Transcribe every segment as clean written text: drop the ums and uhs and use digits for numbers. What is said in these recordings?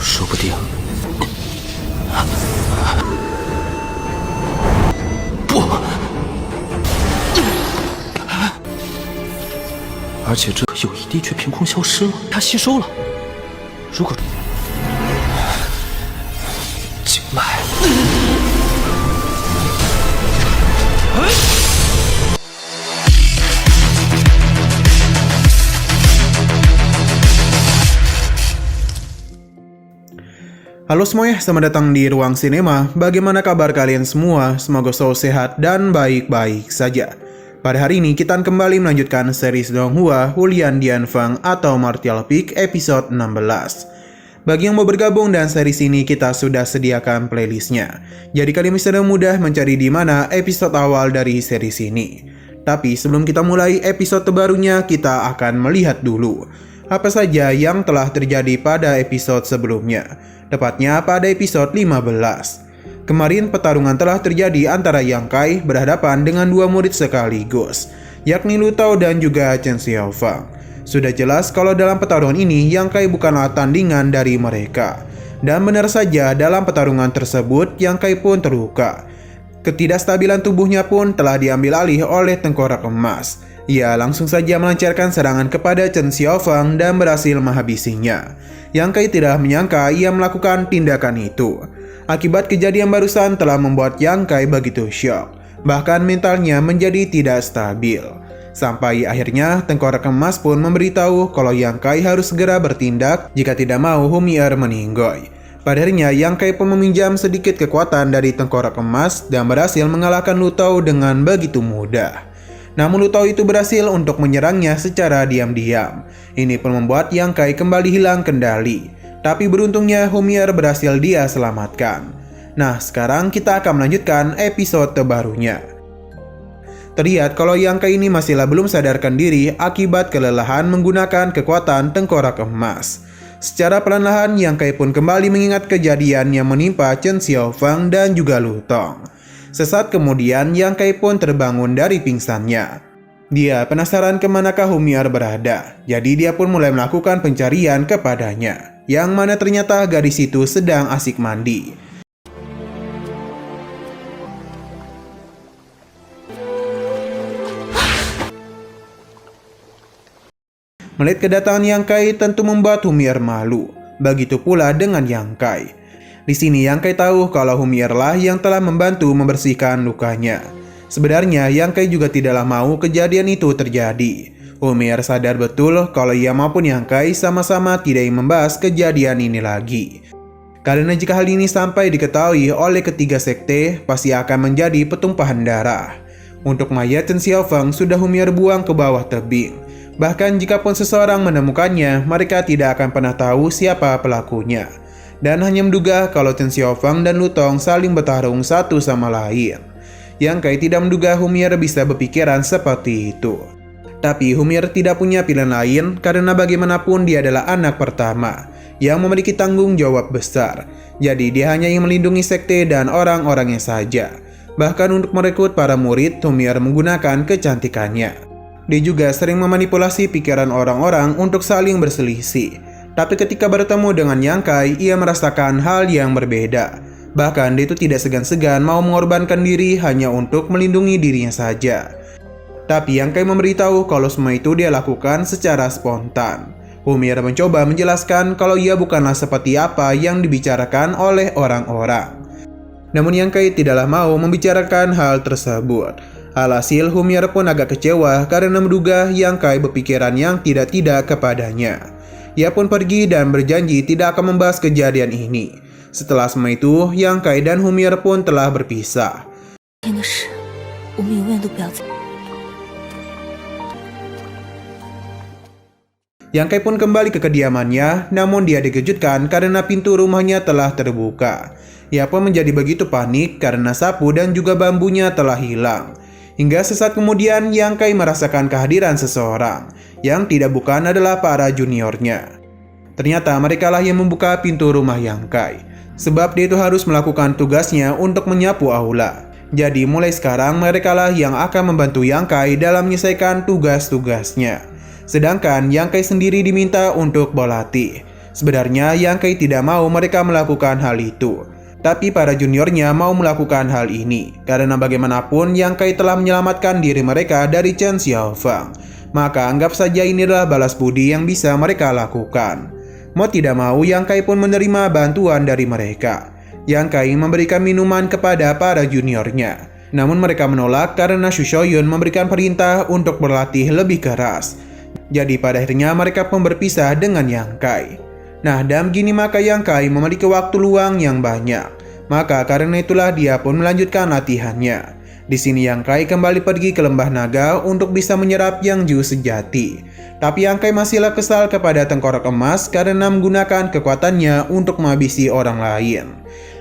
说不定。不，而且这有一滴却凭空消失了，它吸收了。如果经脉，Halo semuanya, selamat datang di Ruang Sinema. Bagaimana kabar kalian semua? Semoga selalu sehat dan baik-baik saja. Pada hari ini kita akan kembali melanjutkan series Donghua Hulian Dianfeng atau Martial Peak episode 16. Bagi yang mau bergabung dan series ini kita sudah sediakan playlistnya. Jadi kalian bisa dengan mudah mencari di mana episode awal dari series ini. Tapi sebelum kita mulai episode terbarunya, kita akan melihat dulu apa saja yang telah terjadi pada episode sebelumnya. Tepatnya pada episode 15. Kemarin pertarungan telah terjadi antara Yang Kai berhadapan dengan dua murid sekaligus, yakni Lu Tao dan juga Chen Xiaofang. Sudah jelas kalau dalam pertarungan ini Yang Kai bukanlah tandingan dari mereka. Dan benar saja dalam pertarungan tersebut Yang Kai pun terluka. Ketidakstabilan tubuhnya pun telah diambil alih oleh Tengkorak Emas. Ia langsung saja melancarkan serangan kepada Chen Xiaofang dan berhasil menghabisinya. Yang Kai tidak menyangka ia melakukan tindakan itu. Akibat kejadian barusan telah membuat Yang Kai begitu syok. Bahkan mentalnya menjadi tidak stabil. Sampai akhirnya Tengkorak Emas pun memberitahu kalau Yang Kai harus segera bertindak jika tidak mau Humier meninggoy. Pada harinya Yang Kai pun meminjam sedikit kekuatan dari Tengkorak Emas dan berhasil mengalahkan Lu Tao dengan begitu mudah. Namun Lu Tao itu berhasil untuk menyerangnya secara diam-diam. Ini pun membuat Yang Kai kembali hilang kendali. Tapi beruntungnya Humier berhasil dia selamatkan. Nah, sekarang kita akan melanjutkan episode terbarunya. Terlihat kalau Yang Kai ini masihlah belum sadarkan diri akibat kelelahan menggunakan kekuatan Tengkorak Emas. Secara perlahan Yang Kai pun kembali mengingat kejadian yang menimpa Chen Xiaofang dan juga Lu Tong. Sesaat kemudian Yang Kai pun terbangun dari pingsannya. Dia penasaran kemanakah Humier berada, jadi dia pun mulai melakukan pencarian kepadanya. Yang mana ternyata gadis itu sedang asik mandi. Melihat kedatangan Yang Kai tentu membuat Humier malu. Begitu pula dengan Yang Kai. Di sini Yang Kai tahu kalau Humier lah yang telah membantu membersihkan lukanya. Sebenarnya Yang Kai juga tidaklah mau kejadian itu terjadi. Humier sadar betul kalau ia maupun Yang Kai sama-sama tidak ingin membahas kejadian ini lagi. Karena jika hal ini sampai diketahui oleh ketiga sekte, pasti akan menjadi pertumpahan darah. Untuk mayat Chen Xiaofang sudah Humier buang ke bawah tebing. Bahkan jikapun seseorang menemukannya, mereka tidak akan pernah tahu siapa pelakunya. Dan hanya menduga kalau Chen Xiaofang dan Lu Tong saling bertarung satu sama lain. Yang Kai tidak menduga Humier bisa berpikiran seperti itu. Tapi Humier tidak punya pilihan lain karena bagaimanapun dia adalah anak pertama yang memiliki tanggung jawab besar. Jadi dia hanya ingin melindungi sekte dan orang-orangnya saja. Bahkan untuk merekrut para murid, Humier menggunakan kecantikannya. Dia juga sering memanipulasi pikiran orang-orang untuk saling berselisih. Tapi ketika bertemu dengan Yang Kai, ia merasakan hal yang berbeda. Bahkan dia itu tidak segan-segan mau mengorbankan diri hanya untuk melindungi dirinya saja. Tapi Yang Kai memberitahu kalau semua itu dia lakukan secara spontan. Humier mencoba menjelaskan kalau ia bukanlah seperti apa yang dibicarakan oleh orang-orang. Namun Yang Kai tidaklah mau membicarakan hal tersebut. Alhasil Humier pun agak kecewa karena menduga Yang Kai berpikiran yang tidak-tidak kepadanya. Ia pun pergi dan berjanji tidak akan membahas kejadian ini. Setelah semua itu, Yang Kai dan Humier pun telah berpisah. Yang Kai pun kembali ke kediamannya, namun dia dikejutkan karena pintu rumahnya telah terbuka. Ia pun menjadi begitu panik karena sapu dan juga bambunya telah hilang. Hingga sesaat kemudian Yang Kai merasakan kehadiran seseorang yang tidak bukan adalah para juniornya. Ternyata merekalah yang membuka pintu rumah Yang Kai. Sebab dia itu harus melakukan tugasnya untuk menyapu aula. Jadi mulai sekarang merekalah yang akan membantu Yang Kai dalam menyelesaikan tugas-tugasnya. Sedangkan Yang Kai sendiri diminta untuk berlatih. Sebenarnya Yang Kai tidak mau mereka melakukan hal itu. Tapi para juniornya mau melakukan hal ini karena bagaimanapun Yang Kai telah menyelamatkan diri mereka dari Chen Xiaofang. Maka anggap saja ini adalah balas budi yang bisa mereka lakukan. Mau tidak mau Yang Kai pun menerima bantuan dari mereka. Yang Kai memberikan minuman kepada para juniornya. Namun mereka menolak karena Shu Shoyun memberikan perintah untuk berlatih lebih keras. Jadi pada akhirnya mereka pun berpisah dengan Yang Kai. Nah, dan begini maka Yang Kai memiliki waktu luang yang banyak. Maka karena itulah dia pun melanjutkan latihannya. Di sini Yang Kai kembali pergi ke lembah naga untuk bisa menyerap yang jus sejati. Tapi Yang Kai masihlah kesal kepada tengkorak emas karena menggunakan kekuatannya untuk menghabisi orang lain.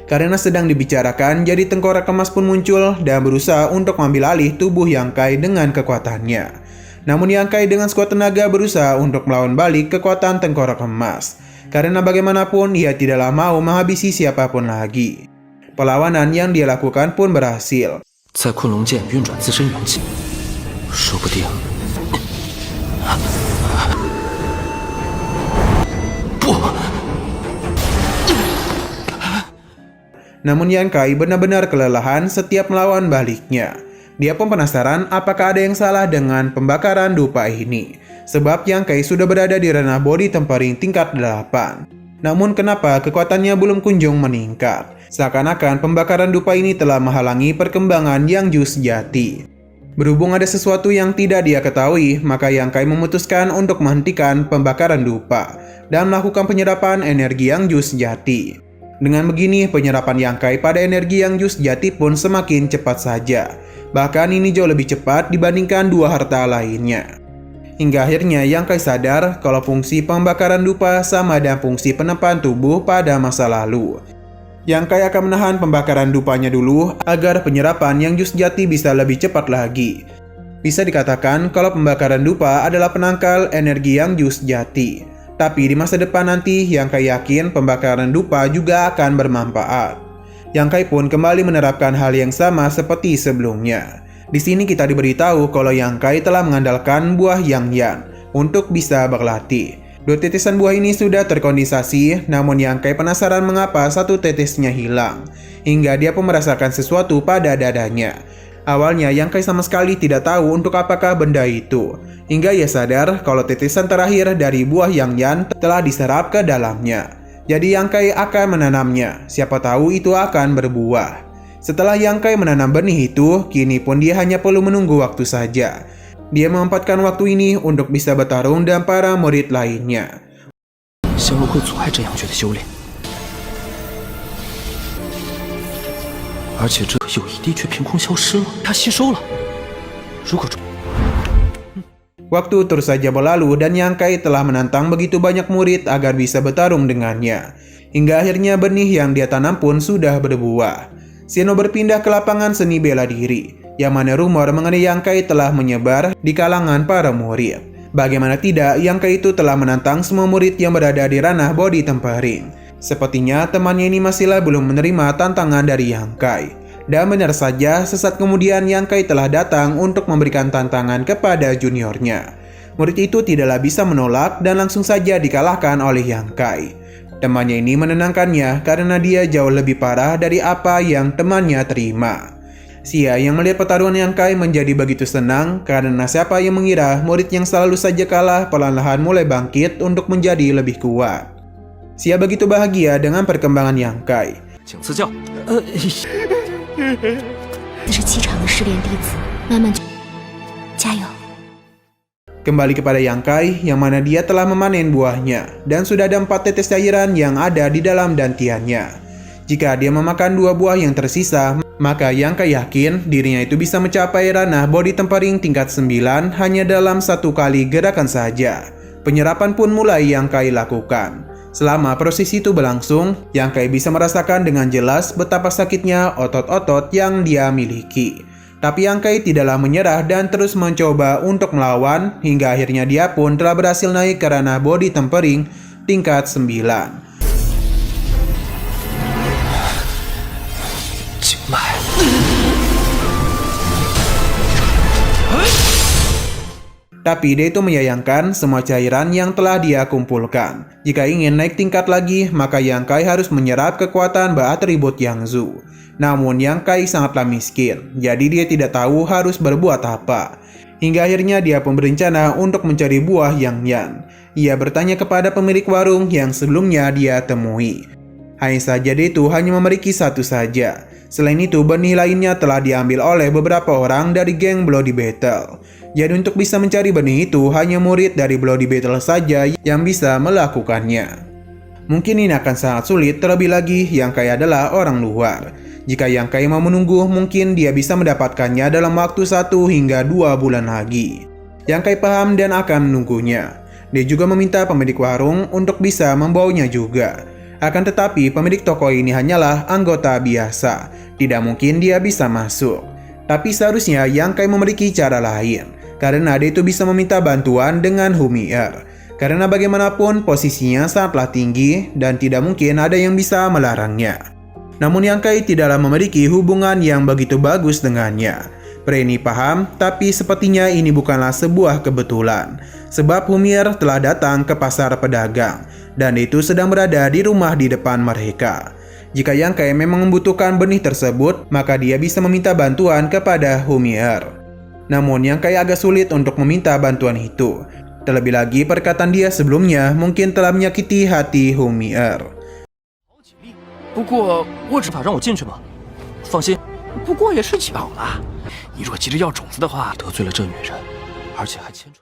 Karena sedang dibicarakan, jadi tengkorak emas pun muncul dan berusaha untuk mengambil alih tubuh Yang Kai dengan kekuatannya. Namun Yang Kai dengan sekuat tenaga berusaha untuk melawan balik kekuatan tengkorak emas. Karena bagaimanapun ia tidaklah mau menghabisi siapapun lagi. Perlawanan yang dia lakukan pun berhasil. 在昆仑剑运转自身元气，说不定。不， Namun Yang Kai benar-benar kelelahan setiap melawan baliknya. Dia pun penasaran apakah ada yang salah dengan pembakaran dupa ini. Sebab Yang Kai sudah berada di ranah body tempering tingkat 8. Namun kenapa kekuatannya belum kunjung meningkat? Seakan-akan pembakaran dupa ini telah menghalangi perkembangan Yang Jus sejati. Berhubung ada sesuatu yang tidak dia ketahui, maka Yang Kai memutuskan untuk menghentikan pembakaran dupa dan melakukan penyerapan energi Yang Jus sejati. Dengan begini, penyerapan Yang Kai pada energi Yang Jus sejati pun semakin cepat saja. Bahkan ini jauh lebih cepat dibandingkan dua harta lainnya. Hingga akhirnya Yang Kai sadar kalau fungsi pembakaran dupa sama dengan fungsi penempaan tubuh pada masa lalu. Yang Kai akan menahan pembakaran dupanya dulu agar penyerapan Yang Jus sejati bisa lebih cepat lagi. Bisa dikatakan kalau pembakaran dupa adalah penangkal energi Yang Jus sejati. Tapi di masa depan nanti Yang Kai yakin pembakaran dupa juga akan bermanfaat. Yang Kai pun kembali menerapkan hal yang sama seperti sebelumnya. Di sini kita diberitahu kalau Yang Kai telah mengandalkan buah Yang Yan untuk bisa berlatih. Dua titisan buah ini sudah terkondensasi, namun Yang Kai penasaran mengapa satu tetisnya hilang. Hingga dia pun merasakan sesuatu pada dadanya. Awalnya Yang Kai sama sekali tidak tahu untuk apakah benda itu. Hingga ia sadar kalau titisan terakhir dari buah Yang Yan telah diserap ke dalamnya. Jadi Yang Kai akan menanamnya, siapa tahu itu akan berbuah. Setelah Yang Kai menanam benih itu, kini pun dia hanya perlu menunggu waktu saja. Dia memanfaatkan waktu ini untuk bisa bertarung dengan para murid lainnya. 香炉会阻碍这杨觉的修炼，而且这有一滴却凭空消失了，它吸收了。如果 Waktu terus saja berlalu dan Yang Kai telah menantang begitu banyak murid agar bisa bertarung dengannya. Hingga akhirnya benih yang dia tanam pun sudah berbuah. Xeno berpindah ke lapangan seni bela diri, yang mana rumor mengenai Yang Kai telah menyebar di kalangan para murid. Bagaimana tidak, Yang Kai itu telah menantang semua murid yang berada di ranah body tempering. Sepertinya temannya ini masihlah belum menerima tantangan dari Yang Kai. Dan benar saja, sesaat kemudian Yang Kai telah datang untuk memberikan tantangan kepada juniornya. Murid itu tidaklah bisa menolak dan langsung saja dikalahkan oleh Yang Kai. Temannya ini menenangkannya karena dia jauh lebih parah dari apa yang temannya terima. Xia yang melihat pertarungan Yang Kai menjadi begitu senang karena siapa yang mengira murid yang selalu saja kalah perlahan-lahan mulai bangkit untuk menjadi lebih kuat. Xia begitu bahagia dengan perkembangan Yang Kai. 请赐教。这是7场的试炼弟子，慢慢加油。 Kembali kepada Yang Kai, yang mana dia telah memanen buahnya, dan sudah ada 4 tetes cairan yang ada di dalam dantiannya. Jika dia memakan 2 buah yang tersisa, maka Yang Kai yakin dirinya itu bisa mencapai ranah body tempering tingkat 9 hanya dalam 1 kali gerakan saja. Penyerapan pun mulai Yang Kai lakukan. Selama proses itu berlangsung, Yang Kai bisa merasakan dengan jelas betapa sakitnya otot-otot yang dia miliki. Tapi Yang Kai tidaklah menyerah dan terus mencoba untuk melawan, hingga akhirnya dia pun telah berhasil naik ke ranah body tempering tingkat 9. Tapi dia itu menyayangkan semua cairan yang telah dia kumpulkan. Jika ingin naik tingkat lagi, maka Yang Kai harus menyerap kekuatan atribut Yang Zu. Namun Yang Kai sangatlah miskin, jadi dia tidak tahu harus berbuat apa. Hingga akhirnya dia pun berencana untuk mencari buah Yang Yan. Ia bertanya kepada pemilik warung yang sebelumnya dia temui. Hanya saja dia itu hanya memiliki satu saja. Selain itu, benih lainnya telah diambil oleh beberapa orang dari geng Bloody Battle. Jadi untuk bisa mencari benih itu, hanya murid dari Bloody Battle saja yang bisa melakukannya. Mungkin ini akan sangat sulit, terlebih lagi Yang Kai adalah orang luar. Jika Yang Kai mau menunggu, mungkin dia bisa mendapatkannya dalam waktu 1 hingga 2 bulan lagi. Yang Kai paham dan akan menunggunya. Dia juga meminta pemilik warung untuk bisa membawanya juga. Akan tetapi pemilik toko ini hanyalah anggota biasa. Tidak mungkin dia bisa masuk. Tapi seharusnya Yang Kai memiliki cara lain. Karena dia itu bisa meminta bantuan dengan Humi'er. Karena bagaimanapun posisinya sangatlah tinggi dan tidak mungkin ada yang bisa melarangnya. Namun Yang Kai tidaklah memiliki hubungan yang begitu bagus dengannya. Pria ini paham, tapi sepertinya ini bukanlah sebuah kebetulan. Sebab Humi'er telah datang ke pasar pedagang, dan itu sedang berada di rumah di depan mereka. Jika Yang Kai memang membutuhkan benih tersebut, maka dia bisa meminta bantuan kepada Humi'er. Namun Yang Kai agak sulit untuk meminta bantuan itu. Terlebih lagi perkataan dia sebelumnya mungkin telah menyakiti hati Humi'er. 不过我只怕让我进去吧。放心，不过也是巧了。你若急着要种子的话，得罪了这女人，而且还牵扯。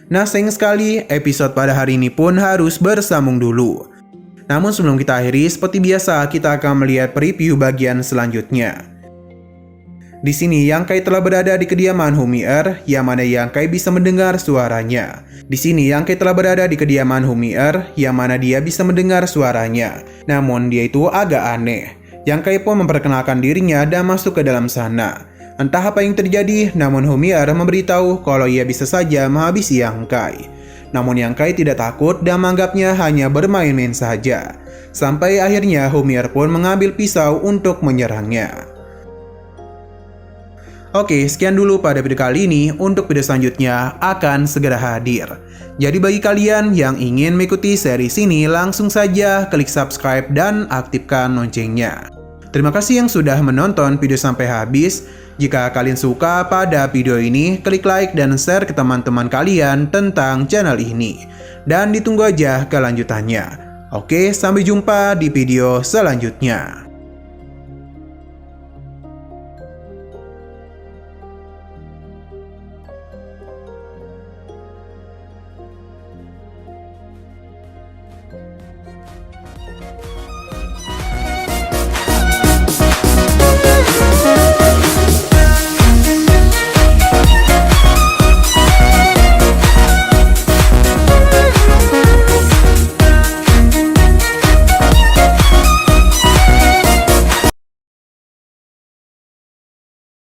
Nah, sayang sekali episode pada hari ini pun harus bersambung dulu. Namun sebelum kita akhiri, seperti biasa kita akan melihat preview bagian selanjutnya. Di sini Yang Kai telah berada di kediaman Humi'er, yang mana Yang Kai bisa mendengar suaranya. Di sini Yang Kai telah berada di kediaman Humi'er, yang mana dia bisa mendengar suaranya. Namun dia itu agak aneh. Yang Kai pun memperkenalkan dirinya dan masuk ke dalam sana. Entah apa yang terjadi, namun Humi'er memberitahu kalau ia bisa saja menghabisi Yang Kai. Namun Yang Kai tidak takut dan menganggapnya hanya bermain-main saja. Sampai akhirnya Humi'er pun mengambil pisau untuk menyerangnya. Oke, sekian dulu pada video kali ini. Untuk video selanjutnya akan segera hadir. Jadi bagi kalian yang ingin mengikuti series ini, langsung saja klik subscribe dan aktifkan loncengnya. Terima kasih yang sudah menonton video sampai habis. Jika kalian suka pada video ini, klik like dan share ke teman-teman kalian tentang channel ini. Dan ditunggu aja kelanjutannya. Oke, sampai jumpa di video selanjutnya.